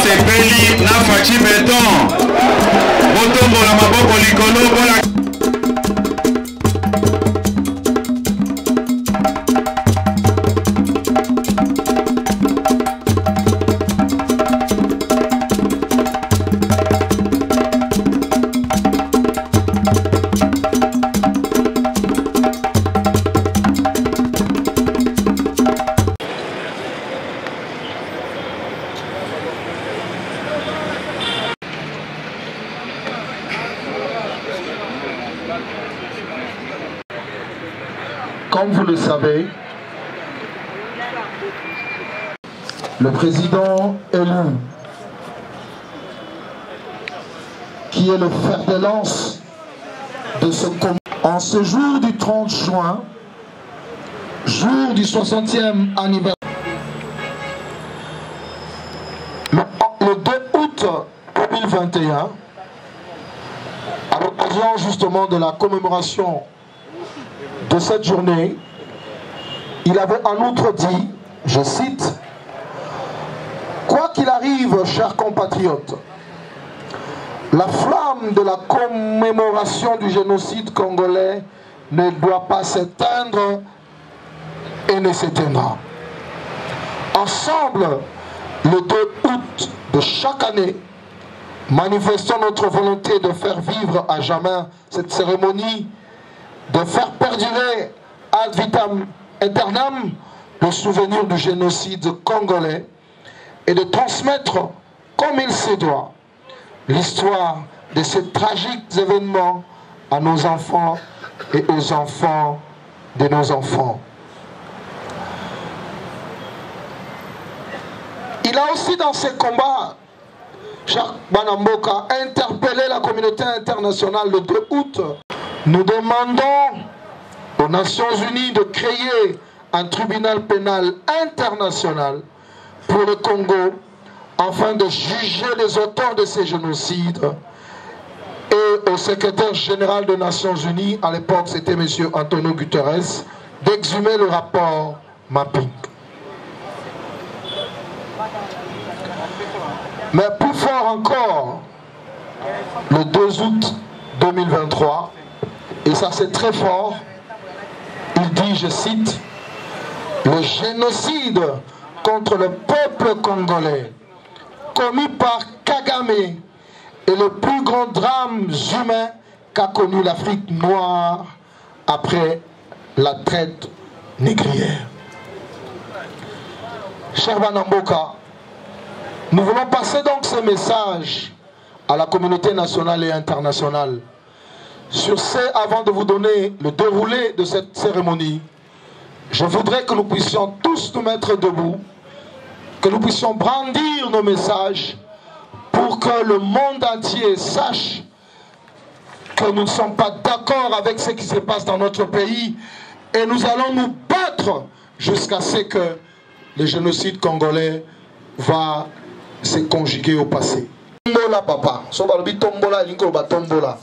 Tosepeli na Fachi Beton. Botombola maboko likolo bola. Comme vous le savez, le président élu, qui est le fer de lance de ce combat, en ce jour du 30 juin, jour du 60e anniversaire, le 2 août 2021, à l'occasion justement de la commémoration de cette journée, il avait en outre dit, je cite, « Quoi qu'il arrive, chers compatriotes, la flamme de la commémoration du génocide congolais ne doit pas s'éteindre et ne s'éteindra. Ensemble, le 2 août de chaque année, manifestons notre volonté de faire vivre à jamais cette cérémonie, de faire perdurer ad vitam aeternam le souvenir du génocide congolais et de transmettre, comme il se doit, l'histoire de ces tragiques événements à nos enfants et aux enfants de nos enfants. » Il a aussi dans ses combats, Jacques Banamboka, interpellé la communauté internationale le 2 août. Nous demandons aux Nations Unies de créer un tribunal pénal international pour le Congo afin de juger les auteurs de ces génocides, et au secrétaire général des Nations Unies, à l'époque c'était M. Antonio Guterres, d'exhumer le rapport Mapping. Mais plus fort encore, le 2 août 2023, et ça c'est très fort, il dit, je cite, « Le génocide contre le peuple congolais commis par Kagame est le plus grand drame humain qu'a connu l'Afrique noire après la traite négrière. » Cher Banamboka, nous voulons passer donc ce message à la communauté nationale et internationale. Sur ce, avant de vous donner le déroulé de cette cérémonie, je voudrais que nous puissions tous nous mettre debout, que nous puissions brandir nos messages pour que le monde entier sache que nous ne sommes pas d'accord avec ce qui se passe dans notre pays et nous allons nous battre jusqu'à ce que le génocide congolais va se conjuguer au passé. Tombola papa, tombola, tombola.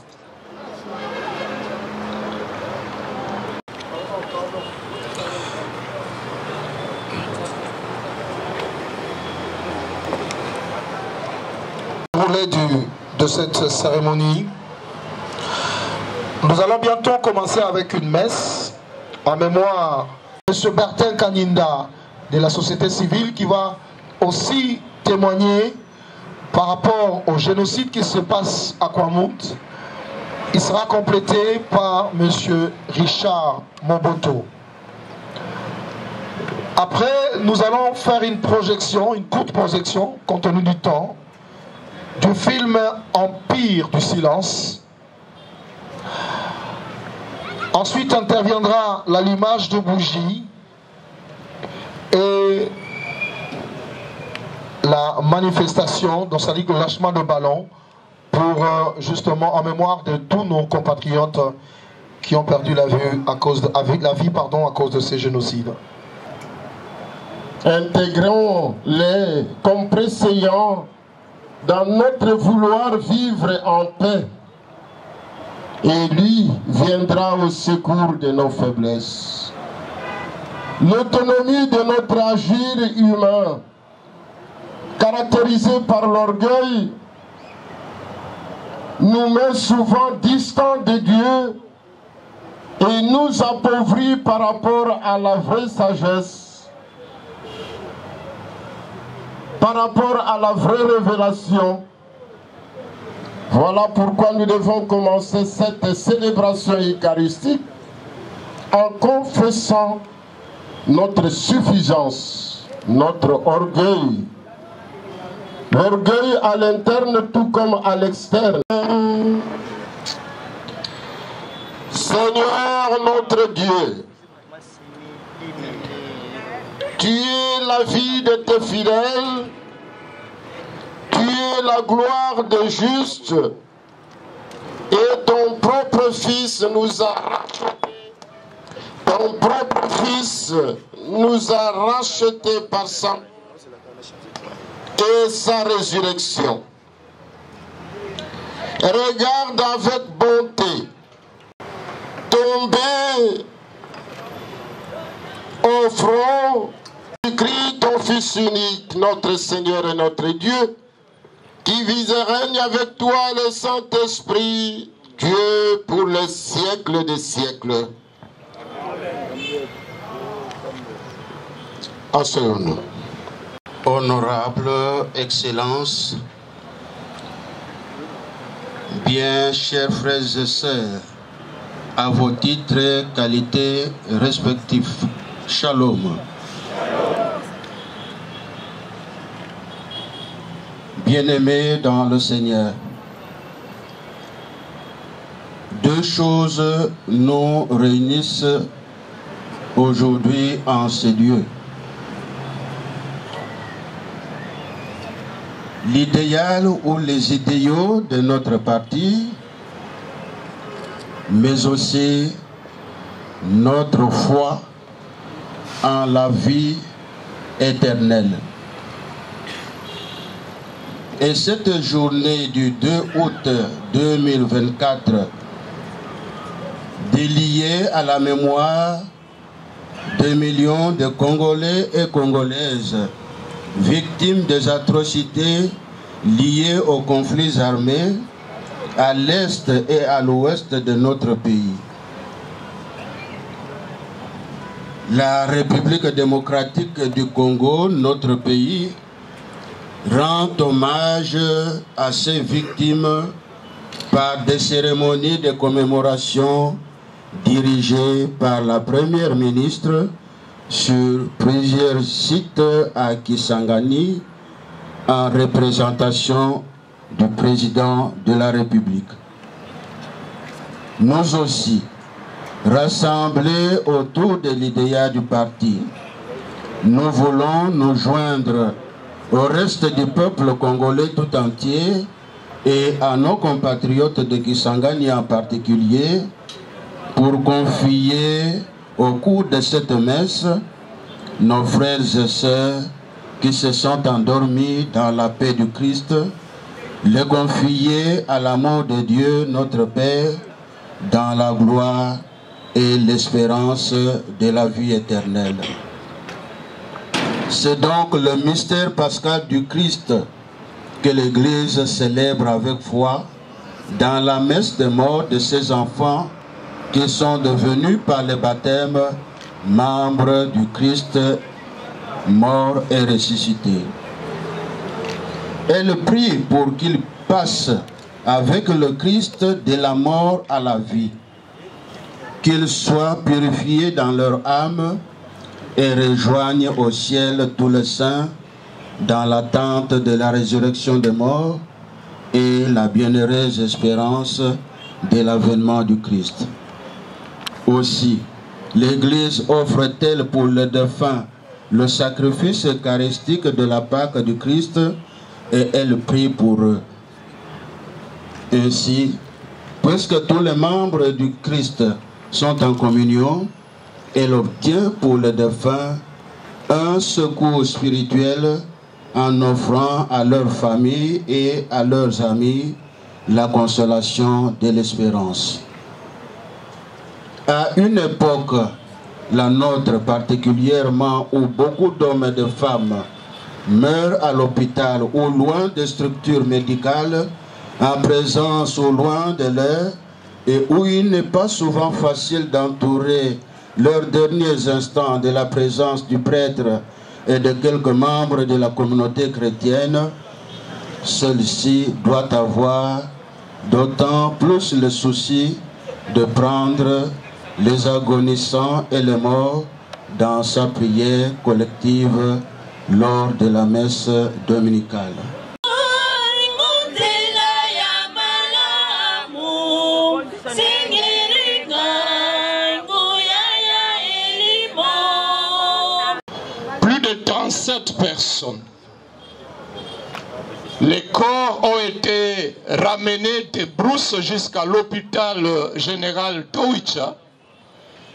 De cette cérémonie, nous allons bientôt commencer avec une messe en mémoire de M. Bertin Kaninda de la société civile qui va aussi témoigner par rapport au génocide qui se passe à Kwamut. Il sera complété par M. Richard Moboto. Après, nous allons faire une projection, une courte projection, compte tenu du temps, du film Empire du silence. Ensuite interviendra l'allumage de bougies et la manifestation, donc ça dit le lâchement de ballon pour justement en mémoire de tous nos compatriotes qui ont perdu la vie à cause de ces génocides. Intégrons-les comme préséants dans notre vouloir vivre en paix, et lui viendra au secours de nos faiblesses. L'autonomie de notre agir humain, car caractérisé par l'orgueil, nous met souvent distants de Dieu et nous appauvrit par rapport à la vraie sagesse, par rapport à la vraie révélation. Voilà pourquoi nous devons commencer cette célébration eucharistique en confessant notre suffisance, notre orgueil. L'orgueil à l'interne tout comme à l'externe. Seigneur notre Dieu, tu es la vie de tes fidèles, tu es la gloire des justes, et ton propre Fils nous a rachetés. Ton propre Fils nous a rachetés par sang et sa résurrection. Regarde avec bonté tomber au front du Christ, ton Fils unique, notre Seigneur et notre Dieu, qui vise et règne avec toi le Saint-Esprit, Dieu pour les siècles des siècles. Asseyons-nous. Honorable Excellence, bien chers frères et sœurs, à vos titres et qualités respectifs, Shalom. Bien-aimés dans le Seigneur, deux choses nous réunissent aujourd'hui en ces lieux. L'idéal ou les idéaux de notre parti, mais aussi notre foi en la vie éternelle. Et cette journée du 2 août 2024, déliée à la mémoire de millions de Congolais et Congolaises victimes des atrocités liées aux conflits armés à l'est et à l'ouest de notre pays. La République démocratique du Congo, notre pays, rend hommage à ces victimes par des cérémonies de commémoration dirigées par la Première ministre sur plusieurs sites à Kisangani en représentation du président de la République. Nous aussi, rassemblés autour de l'idéal du parti, nous voulons nous joindre au reste du peuple congolais tout entier et à nos compatriotes de Kisangani en particulier pour confier au cours de cette messe nos frères et sœurs qui se sont endormis dans la paix du Christ, les confier à l'amour de Dieu notre Père dans la gloire et l'espérance de la vie éternelle. C'est donc le mystère pascal du Christ que l'Église célèbre avec foi dans la messe de mort de ses enfants qui sont devenus par le baptême membres du Christ mort et ressuscité. Elle prie pour qu'ils passent avec le Christ de la mort à la vie, qu'ils soient purifiés dans leur âme et rejoignent au ciel tous les saints dans l'attente de la résurrection des morts et la bienheureuse espérance de l'avènement du Christ. Aussi, l'Église offre-t-elle pour les défunts le sacrifice eucharistique de la Pâque du Christ et elle prie pour eux. Ainsi, puisque tous les membres du Christ sont en communion, elle obtient pour les défunts un secours spirituel en offrant à leur famille et à leurs amis la consolation de l'espérance. À une époque, la nôtre particulièrement, où beaucoup d'hommes et de femmes meurent à l'hôpital ou loin des structures médicales, en présence ou loin de l'air, et où il n'est pas souvent facile d'entourer leurs derniers instants de la présence du prêtre et de quelques membres de la communauté chrétienne, celle-ci doit avoir d'autant plus le souci de prendre les agonisants et les morts dans sa prière collective lors de la messe dominicale. Plus de 37 personnes. Les corps ont été ramenés de Brousse jusqu'à l'hôpital général d'Oicha.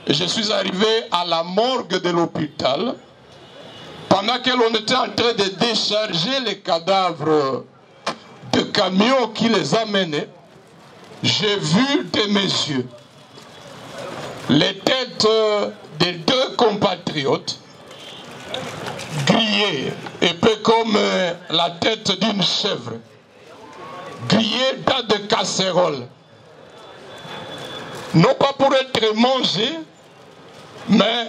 Je suis arrivé à la morgue de l'hôpital. Pendant que l'on était en train de décharger les cadavres de camions qui les amenaient, j'ai vu de mes yeux les têtes des deux compatriotes grillées, épais comme la tête d'une chèvre, grillées dans des casseroles. Non pas pour être mangées, mais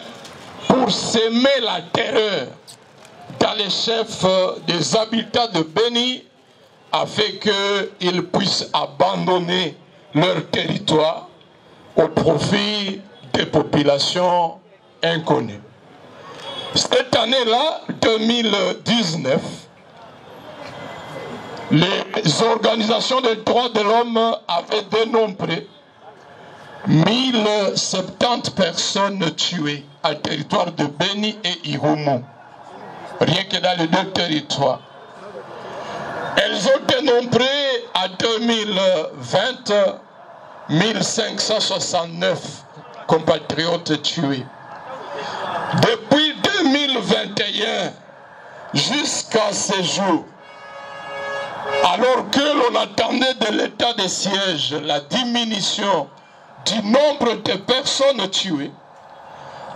pour semer la terreur dans les chefs des habitants de Beni, afin qu'ils puissent abandonner leur territoire au profit des populations inconnues. Cette année-là, 2019, les organisations des droits de l'homme avaient dénombré 1070 personnes tuées à territoire de Beni et Irumu, rien que dans les deux territoires. Elles ont dénombré à 2020 1569 compatriotes tués. Depuis 2021 jusqu'à ce jour, alors que l'on attendait de l'état de siège la diminution du nombre de personnes tuées,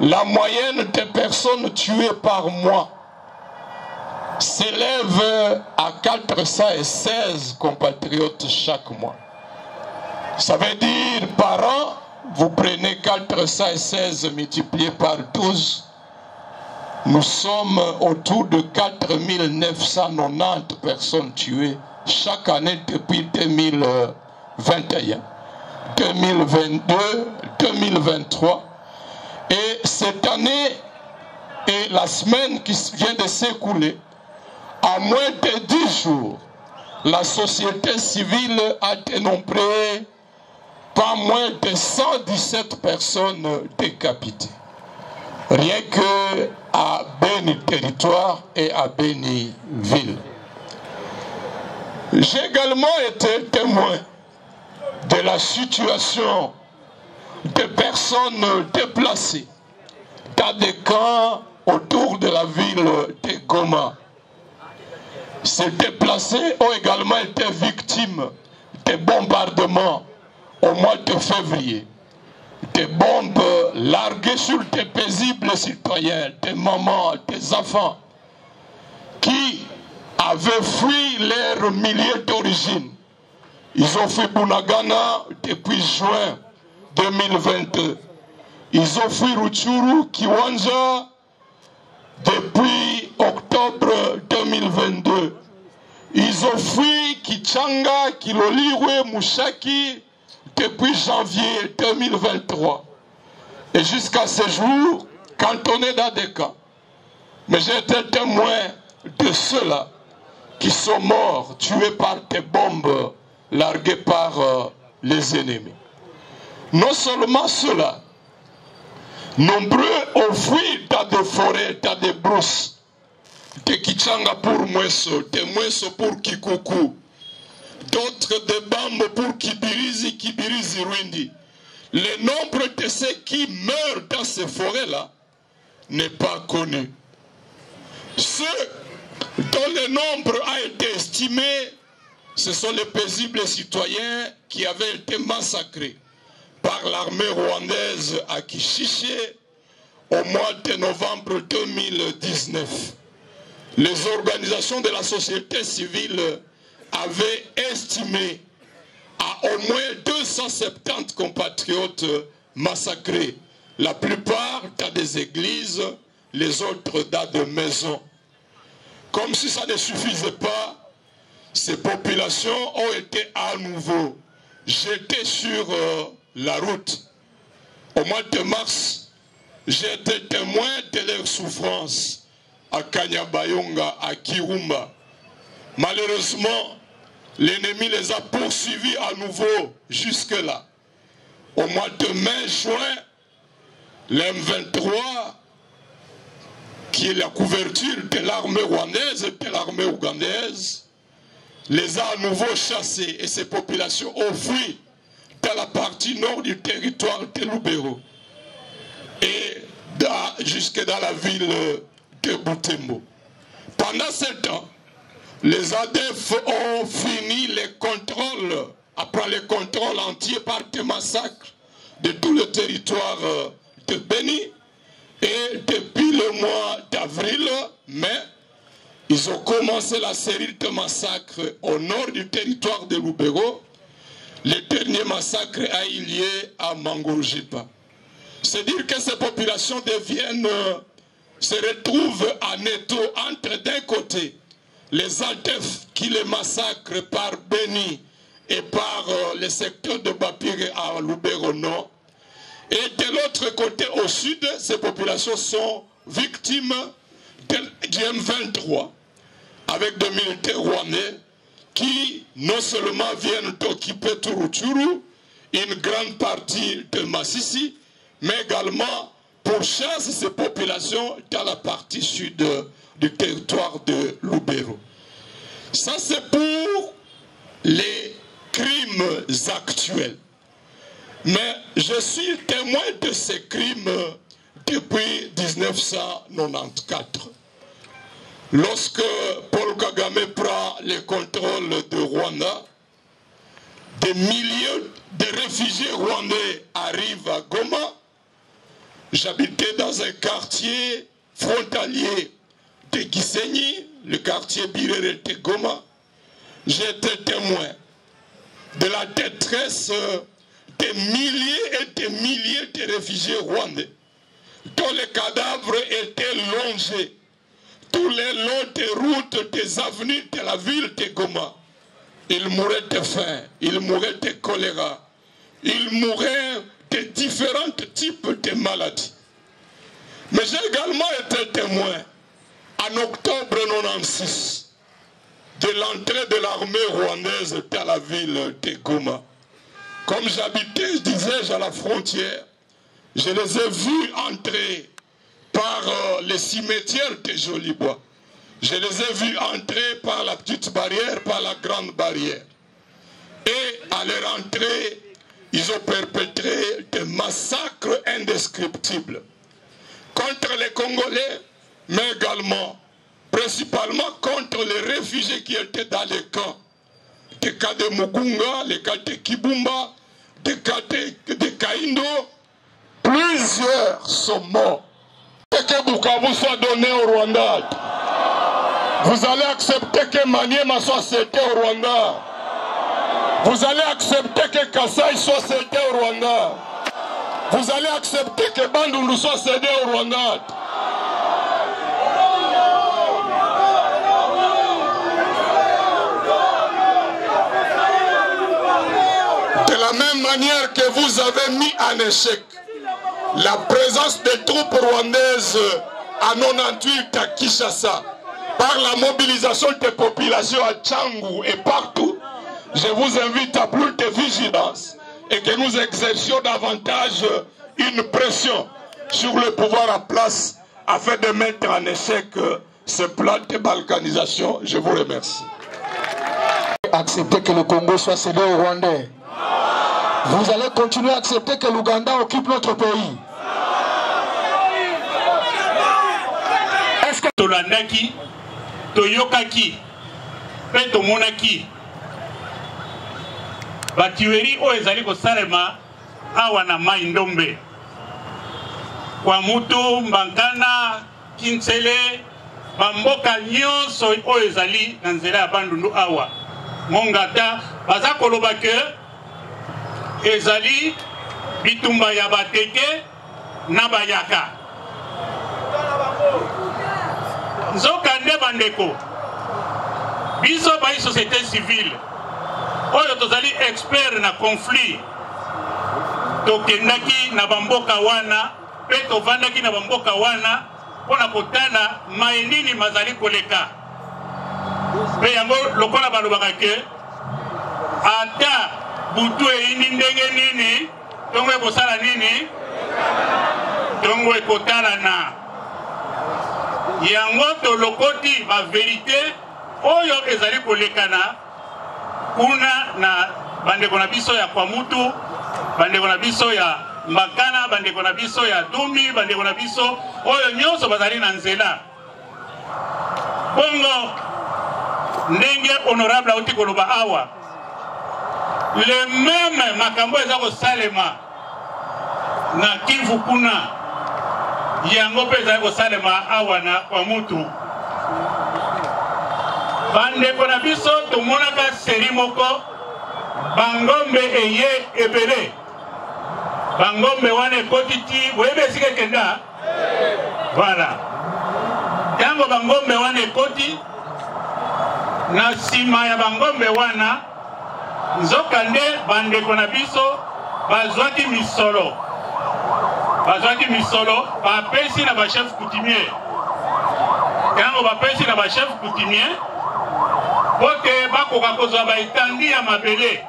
la moyenne des personnes tuées par mois s'élève à 416 compatriotes chaque mois. Ça veut dire par an, vous prenez 416 multiplié par 12, nous sommes autour de 4990 personnes tuées chaque année depuis 2021, 2022, 2023. Et cette année et la semaine qui vient de s'écouler, à moins de 10 jours, la société civile a dénombré pas moins de 117 personnes décapitées. Rien que à Beni territoire et à Beni ville. J'ai également été témoin de la situation des personnes déplacées dans des camps autour de la ville de Goma. Ces déplacés ont également été victimes de bombardements au mois de février. Des bombes larguées sur des paisibles citoyens, des mamans, des enfants qui avaient fui leur milieu d'origine. Ils ont fui Bunagana depuis juin 2022. Ils ont fui Rutshuru, Kiwanja depuis octobre 2022. Ils ont fui Kichanga, Kiloliwe, Mushaki depuis janvier 2023. Et jusqu'à ce jour, cantonnés dans des camps. Mais j'ai été témoin de ceux-là qui sont morts, tués par des bombes larguées par les ennemis. Non seulement ceux-là, nombreux ont fui dans des forêts, dans des brousses, de Kichanga pour Mweso, de Mweso pour Kikuku, d'autres de Bambo pour Kibirizi, Kibirizi Rwindi. Le nombre de ceux qui meurent dans ces forêts-là n'est pas connu. Ceux dont le nombre a été estimé, ce sont les paisibles citoyens qui avaient été massacrés par l'armée rwandaise à Kishiché au mois de novembre 2019. les organisations de la société civile avaient estimé à au moins 270 compatriotes massacrés. La plupart dans des églises, les autres dans des maisons. Comme si ça ne suffisait pas, ces populations ont été à nouveau jetées sur la route. Au mois de mars, j'ai été témoin de leurs souffrances à Kanyabayonga, à Kirumba. Malheureusement, l'ennemi les a poursuivis à nouveau jusque-là. Au mois de mai-juin, l'M23, qui est la couverture de l'armée rwandaise et de l'armée ougandaise, les a à nouveau chassés et ces populations ont fui dans la partie nord du territoire de Lubero et jusque dans la ville de Butembo. Pendant ce temps, les ADF ont fini les contrôles, après les contrôles entiers par des massacres de tout le territoire de Beni. Et depuis le mois d'avril, mai, ils ont commencé la série de massacres au nord du territoire de Lubero. Le dernier massacre a eu lieu à Mangorojipa. C'est dire que ces populations se retrouvent en étau entre d'un côté les ADF qui les massacrent par Beni et par le secteur de Bapire à Lubero Nord. Et de l'autre côté, au sud, ces populations sont victimes du M23 avec des militaires rwandais qui non seulement viennent d'occuper Turuturu, une grande partie de Massissi, mais également pourchassent ces populations dans la partie sud du territoire de Lubero. Ça, c'est pour les crimes actuels. Mais je suis témoin de ces crimes depuis 1994. Lorsque Paul Kagame prend le contrôle de Rwanda, des milliers de réfugiés rwandais arrivent à Goma. J'habitais dans un quartier frontalier de Gisenyi, le quartier Birere de Goma. J'étais témoin de la détresse des milliers et des milliers de réfugiés rwandais dont les cadavres étaient longés tous les longs des routes, des avenues de la ville de Goma. Ils mouraient de faim, ils mouraient de choléra, ils mouraient de différents types de maladies. Mais j'ai également été témoin en octobre 1996 de l'entrée de l'armée rwandaise dans la ville de Goma. Comme j'habitais, disais-je, à la frontière, je les ai vus entrer par les cimetières de Jolibois. Je les ai vus entrer par la petite barrière, par la grande barrière. Et à leur entrée, ils ont perpétré des massacres indescriptibles contre les Congolais, mais également, principalement contre les réfugiés qui étaient dans les camps. Des cas de Mugunga, les cas de Kibumba, des cas de Kaindo, plusieurs sont morts. Et que Bukavu soit donné au Rwanda. Vous allez accepter que Maniema soit cédé au Rwanda. Vous allez accepter que Kasaï soit cédé au Rwanda. Vous allez accepter que Bandundu soit cédé au Rwanda. De la même manière que vous avez mis en échec la présence des troupes rwandaises à 98 à Kinshasa par la mobilisation des populations à Tchangou et partout, je vous invite à plus de vigilance et que nous exercions davantage une pression sur le pouvoir en place afin de mettre en échec ce plan de balkanisation. Je vous remercie. Accepter que le Congo soit cédé au Rwandais. Vous allez continuer à accepter que l'Ouganda occupe notre pays. Est-ce que Tolandaki, Toyokaki, Petomonaki, Batueri o ezali ko salema awana maindombe. Kwa mutu Mbankana, Kinsele, bamboka nyonso oyo ezali na nzela ya bandundu awa mongata baza koloba ke ezali bitumba ya bateke na bayaka nzokande bandeko biso bai société civile oyo tozali expert na conflit tokendaki na bamboka wana pe tovandaki na bamboka wana mpona kotala maye nini mazali koleka pe yango lokola balobaka ke ata butu eyindi ndenge nini tongo ekosala nini tongo ekotalana yango tolokoti baverité oyo ezali kolekana kuna na bandeko na biso ya Kwamutu, bandeko na biso ya Mbakana, bandeko na biso ya Dumi, bandeko na biso oyo nyonso bazali na nzela. Bongo ndenge honorable auti koloba awa le même makambo eza kosalema na Kivu kuna yango pe ezali kosalema awa na Kwamutu. Bandeko na biso tomonaka seri moko bangombe eye ebele bangombe wana ekotiti boyebe esika ekenda voilà yango bangombe wana ekoti na nsima ya bangombe wana nzokande bandeko na biso bazwaki misolo bapesi na bachef coutumier yango bapesi na bachef coutumier bote bakoka kozwa baetandi ya mabele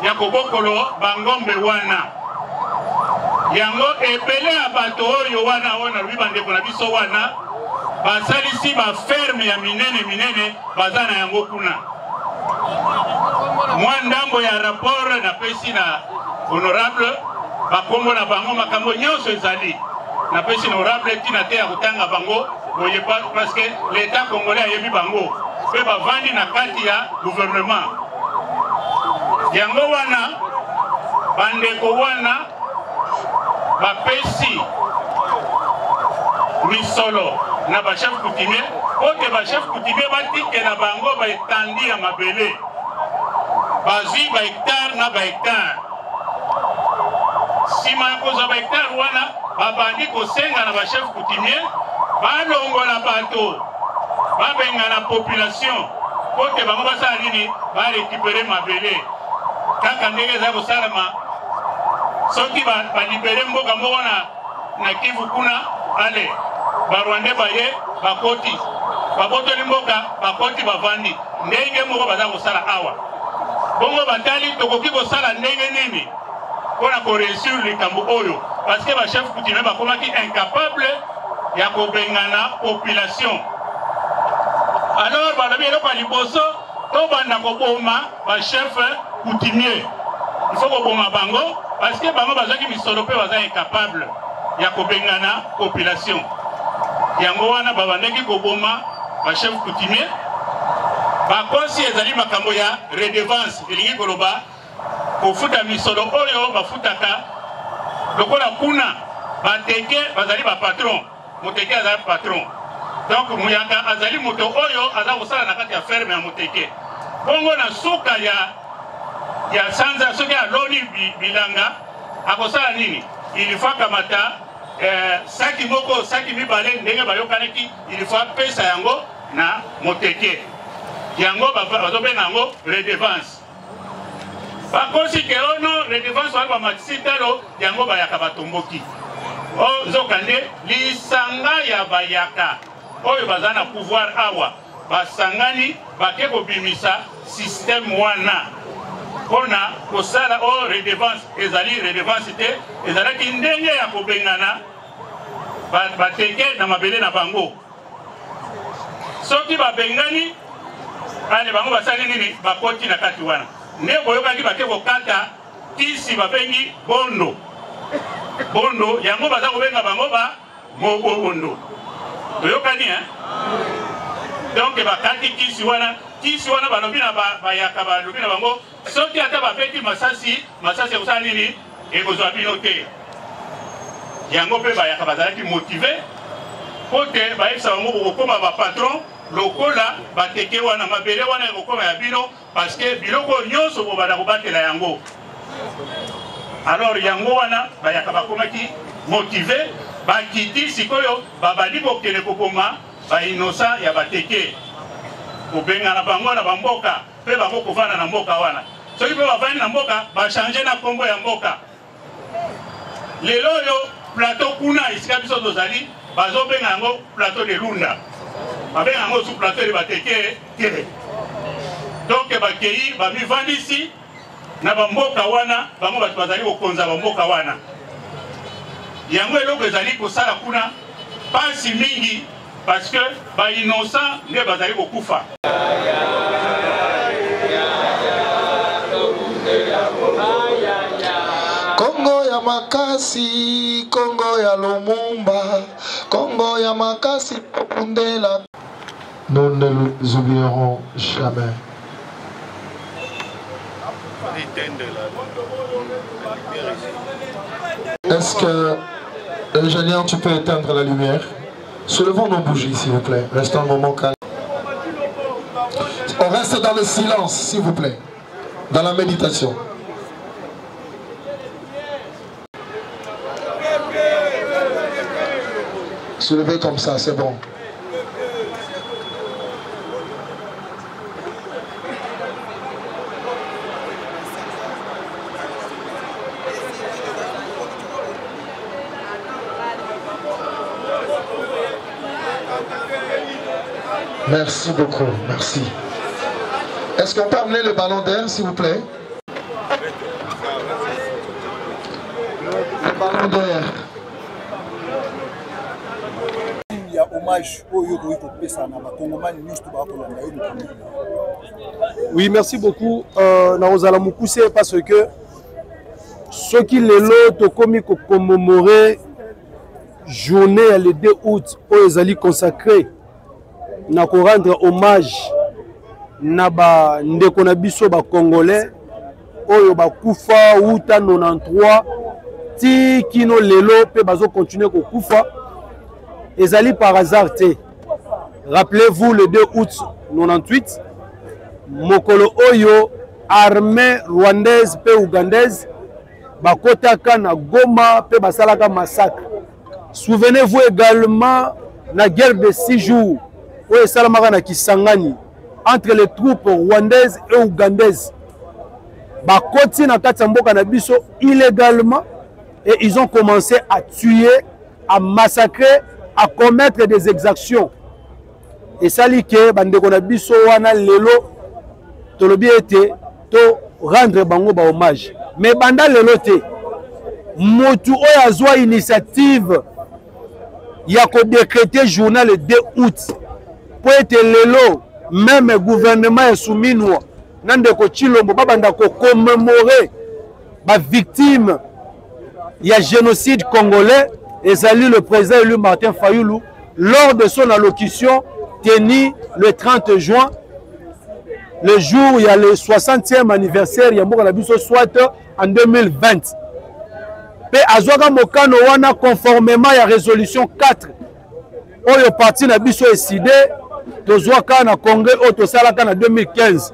ya kobokolo bangombe wana yango ebele ya bato oyo wana wana lobi bandeko na biso wana basalisi baferme ya minene baza na yango kuna mwa ndambo ya rapport napesi na honorable bakombo na bango makambo nyonso ezali napesi na honorable tina te ya kotanga bango boye parce que l'état congolais ayebi bango pe bavandi na kati ya gouvernement yango wana bandeko wana bapesi misolo na bachef coutumier ote bachef coutumier batikela bango baetandi ya mabele bazwi bahectare na bahectare nsima ya kozwa bahectare wana babandi kosenga na bachef coutumier balongola bato babenga na population kote bango basala nini barekipere mabele kaka ndenge eza kosalama soki balibere mboka moko na Kivu kuna ale barwande baye bakoti babotoli mboka bakoti bavandi ndenge moko baza kosala awa bongo batali tokoki kosala ndenge nini mpona koreusir likambo oyo parce que bachef coutumier bakomaki incapable ya kobengana population. Alors balobi eloko ya liboso tobanda koboma bachef coutumier il faut koboma bango parce que bango bazaki misolo pe baza incapable ya kobengana population yango wana babandaki koboma bachef coutumier bakosi ezali makambo ya redevance elingi koloba kofuta misolo oyo bafutaka lokola kuna bateke bazali bapatron moteke azali patron donc muyaka azali moto oyo aza kosala na kati ya ferme ya moteke bongo na suka ya sanza soki aloni bilanga akosala nini ilifa kamata saki moko saki mibale ndenge bayokanaki ilifa pesa yango na moteke yango bazobenga yango redevance bakosi ke ono redevance wana bamakisitelo yango bayaka batomboki nzokande lisanga ya bayaka oyo baza na pouvoir awa basangani bake kobimisa système wana mpona kosala o redevance ezali redevance te ezalaki ndenge ya kobengana bateke na mabele na bango soki babengani ane bango basali nini bakoti na kati wana nde boyokaki bake kokata kisi babengi bondo bondo yango baza kobenga bango ba mobondo toyokani donc bakati kisi wana balobi na bayaka balobi na bango soki ata babeti masasi ekosala nini ekozwa bino te yango mpe bayaka bazalaki motive kote baisa bango kokoma ba patron lokola bateke wana mabele wana kokoma ya bino parce que biloko nyonso bo bana kobatela yango. Alors yango wana bayaka bakomaki motivé bakiti sikoyo babali kokele kokoma ba innocent ya bateke kobenga na bango na bamboka pe bango kovana na mboka wana soki pe bavani na mboka ba changer na kombo ya mboka lelo yo plateau kuna isika biso tozali bazobenga yango plateau de Lunda babenga yango sous plateau de bateke te donc bakei bamivandisi na bamboka wana bango bato bazali kokonza bamboka wana yango eloko ezali kosala kuna pasi mingi parce que ba innocent nde bazali kokufa. Congo ya makasi, Congo ya Lumumba, Congo ya makasi Pundela. Nous ne les oublierons jamais. Est-ce que, ingénieur, tu peux éteindre la lumière? Soulevons nos bougies, s'il vous plaît. Restons un moment calme. On reste dans le silence, s'il vous plaît. Dans la méditation. Soulevez comme ça, c'est bon. Merci beaucoup, merci. Est-ce qu'on peut amener le ballon d'air, s'il vous plaît? Le ballon d'air. Il y a hommage au Yoko. Oui, merci beaucoup. Narozala Mukuse parce que ce qui est l'autre commis pour commémorer journée le 2 août aux alliés consacrés. Na ko rendre hommage na ba ndeko na biso ba congolais oyo ba kufa uta 93 ti kino lelo pe bazo continuer ko kufa ezali par hasard te. Rappelez-vous le 2 août 98 mokolo oyo armée rwandaise pe ougandaise ba kotaka na Goma pe basalaka massacre. Souvenez-vous également la guerre de 6 jours où Salamara na Kisangani entre les troupes rwandaises et ougandaises. Bakoti na Katamboka na biso illégalement et ils ont commencé à tuer, à massacrer, à commettre des exactions. Et ça li ke bandeko na biso wana lelo tolobi ete to rendre bango ba hommage. Mais banda lelo te motu oyo azwa initiative ya ko décréter journal le 2 août. Pour être lelo même gouvernement est soumis nous nandeko Chilombo babanda ko commémorer ba victime ya génocide congolais et salut le président élu Martin Fayulu lors de son allocution tenue le 30 juin le jour où il y a le 60e anniversaire ya mboka na biso soit en 2020 pe azwaka mokano wana conformément à résolution 4 oyo parti na biso décidé tozwaka na congrès oyo tosalaka na 2015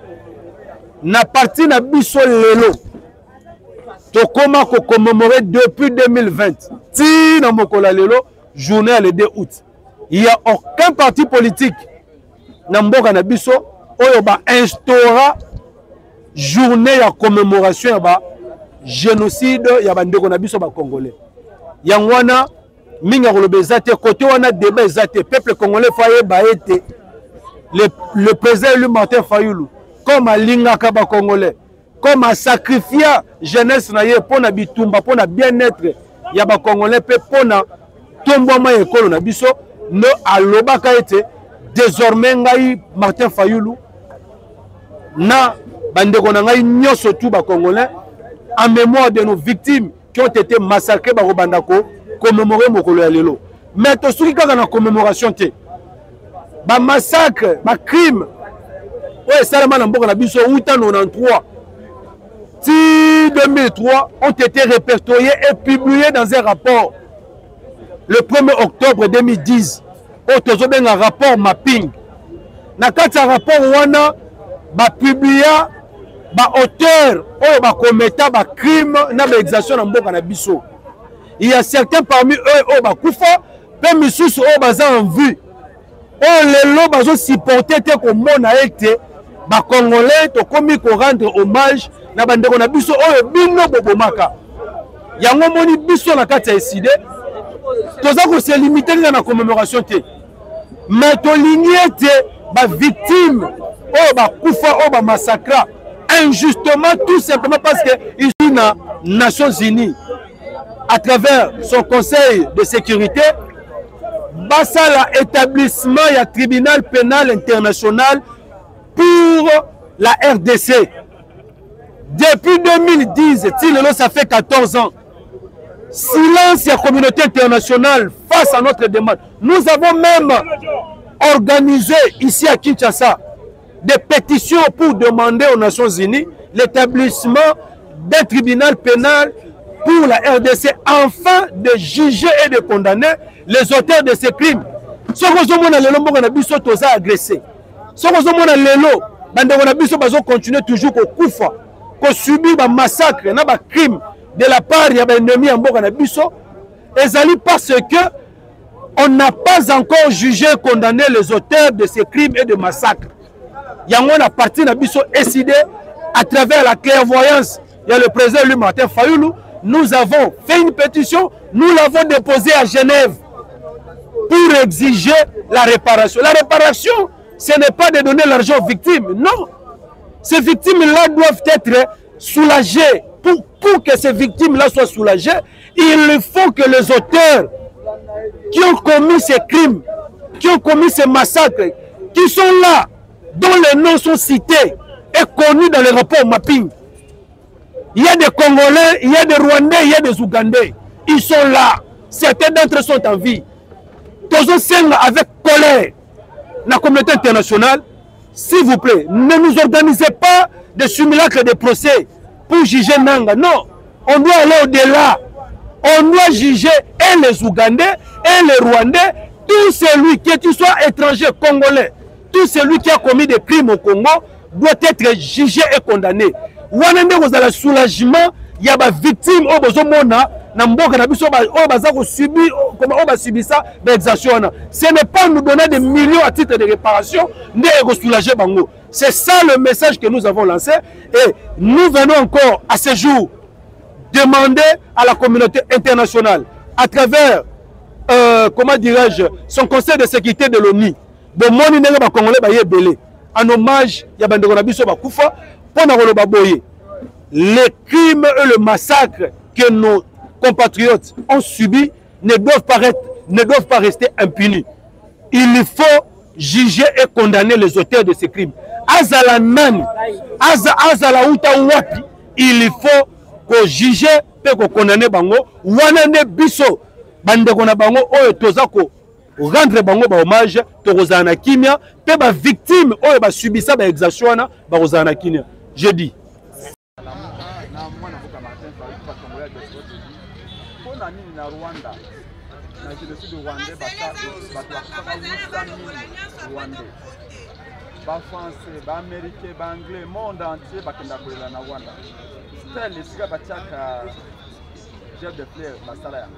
na parti na biso lelo tokoma ko commémorer depuis 2020 ti na mokola lelo journée le 2 août. Il n'y a aucun parti politique na mboka na biso oyo ba instaura journée ya commémoration ya ba génocide ya bandeko na biso ba congolais. Yango wana minga koloba ezate côté wana débat ezate peuple congolais faye ba été le président élu Martin Fayulu comme alingaka ba congolais comme a sacrifié jeunesse na ye pona bitumba pona bien-être ya ba congolais pe pona tomboma ekolo na biso no alobaka ete désormais ngai Martin Fayulu na bandeko na ngai nyoso tout ba congolais en mémoire de nos victimes qui ont été massacrées par Robandako, commémorer mokolo ya lelo. Mais to soki kaka na commémoration te. Ba massacre, ba crime. Ouais, salama na mboka na biso 93. Si 2003 ont été répertoriés et publiés dans un rapport le 1er octobre 2010 oyo un rapport mapping. Na kati ya rapport wana ba publier ba auteur oyo ba commettant ba crime na ba exaction na mboka na biso. Il y a certains parmi eux oyo ba kufa pe misusu oyo baza en vue. Oyo lelo bazo supporter te ko mona ete ba congolais to komi ko rendre hommage na bandeko na biso oyo bino bobomaka. Yango moni biso na kati ya eside toza ko se limiter na commémoration te. Mais to ligne te ba victime oyo ba kufa oyo ba massacre injustement tout simplement parce que ils sont na Nations Unies à travers son conseil de sécurité basa l'établissement et tribunal pénal international pour la RDC. Depuis 2010, ça fait 14 ans. Silence de la communauté internationale face à notre demande. Nous avons même organisé ici à Kinshasa des pétitions pour demander aux Nations Unies l'établissement d'un tribunal pénal pour la RDC afin de juger et de condamner les auteurs de ces crimes. Ce que nous avons agressé. Ce que nous avons continué toujours au Koufa, qu'on subit des massacres, des crimes de la part des ennemis en Boga Nabiso, et parce que on n'a pas encore jugé et condamné les auteurs de ces crimes et de massacres. Yangon a parti Nabiso décidé à travers la clairvoyance. Il y a le président lui Martin Fayoulou. Nous avons fait une pétition, nous l'avons déposée à Genève pour exiger la réparation. La réparation, ce n'est pas de donner l'argent aux victimes, non. Ces victimes-là doivent être soulagées. Pour que ces victimes-là soient soulagées, il faut que les auteurs qui ont commis ces crimes, qui ont commis ces massacres, qui sont là, dont les noms sont cités et connus dans les rapports mapping. Il y a des Congolais, il y a des Rwandais, il y a des Ougandais. Ils sont là. Certains d'entre eux sont en vie. Tous avec colère. La communauté internationale, s'il vous plaît, ne nous organisez pas de simulacres de procès pour juger Nanga. Non, on doit aller au-delà. On doit juger et les Ougandais et les Rwandais, tout celui qui soit étranger, congolais, tout celui qui a commis des crimes au Congo doit être jugé et condamné. Wanende vous avez le soulagement, il y a des victimes au Bozomona, ce n'est pas nous donner des millions à titre de réparation, mais soulager Bango. C'est ça le message que nous avons lancé et nous venons encore à ce jour demander à la communauté internationale à travers, comment dirais-je, son conseil de sécurité de l'ONU, de moni nenge ba Congolais ba yebele en hommage ya bandeko na biso ba kufa pona ko ba boye les crimes et le massacre que nos compatriotes ont subi ne doivent pas rester impunis. Il faut juger et condamner les auteurs de ces crimes. Azala nani, azala uta wapi, il faut que juger et que condamner bango. Wanane biso bandeko na bango oyo tozako rendre bango ba hommage tokozana kimia pe ba victime oyo ba subisa ba exaction ba kozana kimia. Je dis na Rwanda na génocide rwandais ba français ba américain ba anglais monde entier bakenda kolela na Rwanda style esika batiaka Jeff de Fleur basala ya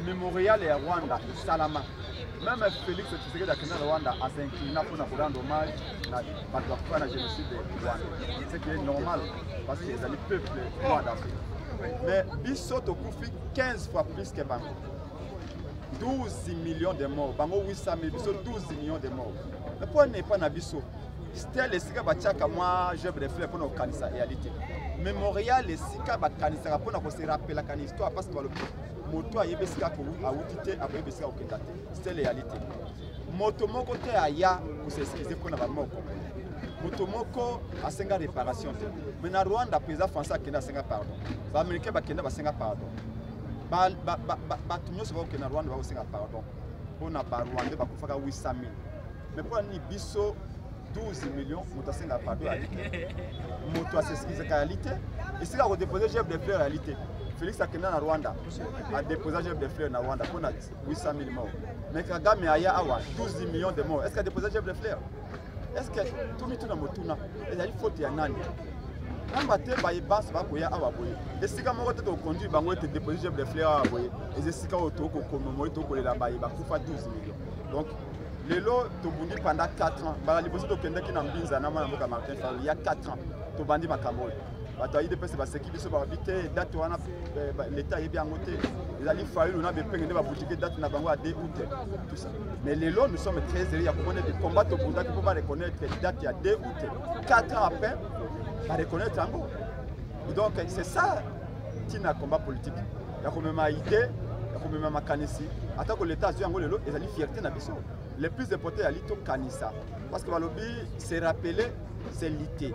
mémorial ya Rwanda salama même Félix Tshisekedi akenda na Rwanda asinclina pour rendre hommage na bato bakufa na génocide rwandais, ce qui est normal parce que les alliés peuple rwanda. Mais biso tokufi 15 fois plus que Bango. 12 millions de morts. Bango 800 000, biso 12 millions de morts. Mais pourquoi n'est pas na biso? C'était le sika bachaka moi je vais faire pour nos kanisa réalité. Mémorial le sika ba kanisa pour na se rappeler la histoire parce que le moto ayebesika ko audité après besika okendate. C'était la réalité. Moto moko te aya pour se excuser pour na ba moko. Motomoko a 5 réparation. Mais na Rwanda, président français a 5 pardon. Les Américains a 5 pardon. Tout le monde sait que na Rwanda a 5 pardon. On a pas Rwanda a 800 000. Mais pour ni biso 12 millions, on a 5 pardon. Moto a 6 réalité. Et si on a déposé chef de fleurs réalité. Félix akenda na Rwanda a déposé chef de fleurs na Rwanda pour 800 000 morts. Mais Kagame aya awa 12 millions de morts. Est-ce qu'il a déposé chef de fleurs? Est-ce que tout le monde il y a une faute ya nani? Ambate ba ibanse ba koya awa boye. Esika moko te to conduire bango te déposer chef de fleurs awa boye. Esika oto ko commémorer to ko la ba kufa 12 millions. Donc lelo to bundi pendant 4 ans. Ba liboso to kenda ki na mbinza na mwana mboka Martin Fayulu il y a 4 ans. To bandi makambo. Bato ayi depese ba seki biso ba habiter date wana l'état est bien noté. Les ali Fayulu na be pengende ba boutique date na bango à 2 août tout ça. Mais lelo nous sommes très sérieux, il y a combien de combats to bunda qui peut reconnaître date il y a 2 août. 4 ans après à reconnaître en gros. Donc c'est ça qui n'a combat politique. Il y a quand même une idée, il y a quand même un kanisi. Attends que l'État soit en gros ils ont fierté na biso. Le plus important c'est l'ito kanisa parce que balobi c'est rappelé c'est l'ité.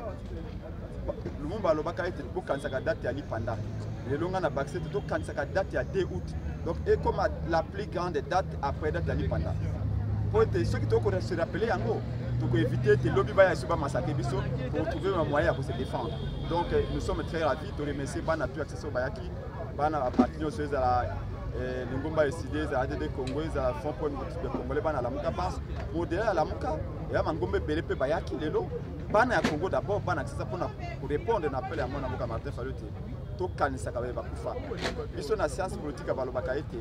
Le monde balobaka était pour kanisa date ya lipanda. Le longa na baxé tout kanisa date ya 2 août. Donc et comme la plus grande date après date ya lipanda. Pour être ceux qui te se rappeler en gros pour éviter que lobby va y massacrer biso pour trouver un moyen pour se défendre. Donc nous sommes très ravis de remercier bana tout accès au Bayaki, bana partenaires sur la Lingomba SID, za ADD Congo, za Fonds pour le Congolais bana la muka passe modèle à la muka et à Mangombe Belepe Bayaki lelo bana ya Congo d'abord bana accès pour répondre à l'appel à mon avocat Martin Fayulu to kanisa ka ba kufa. Biso na science politique à balobaka été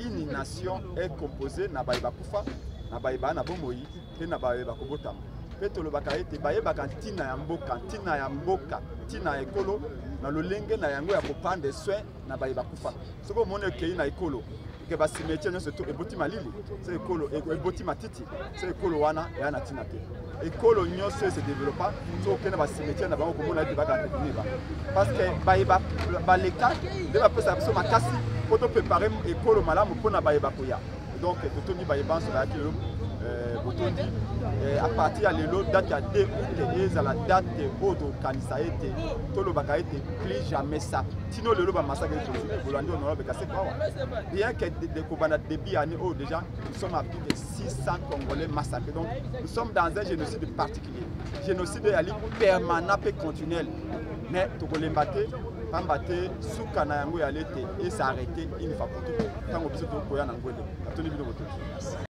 une nation est composée na ba kufa na baïba na bomoi pe na baïba kobota peto lo bakaite baïba kantina ya mboka tina ekolo na lolenge na yango ya kopande soin na baïba kufa soko mone kei na ekolo ke ba cimetière no surtout eboti malili c'est ekolo eboti matiti c'est ekolo wana ya na tina te ekolo nyonso se développa so ke na ba cimetière na bango komona ete baka tekniba parce que baïba baleka de ba pesa biso makasi poto préparer ekolo malamu pona baïba koya. Donc, tout le monde sur la à partir de l'autre date, il y a la date où Kanisa été, tout le monde a été plus jamais ça. Sinon, le lot massacre bien que des combats de débit année déjà, nous sommes à plus de 600 Congolais massacrés. Donc, nous sommes dans un génocide particulier. Génocide permanent et continuel. Mais tout le monde Pambaté, Soukana Yango et ça a arrêté une fois pour tout. Quand on a besoin de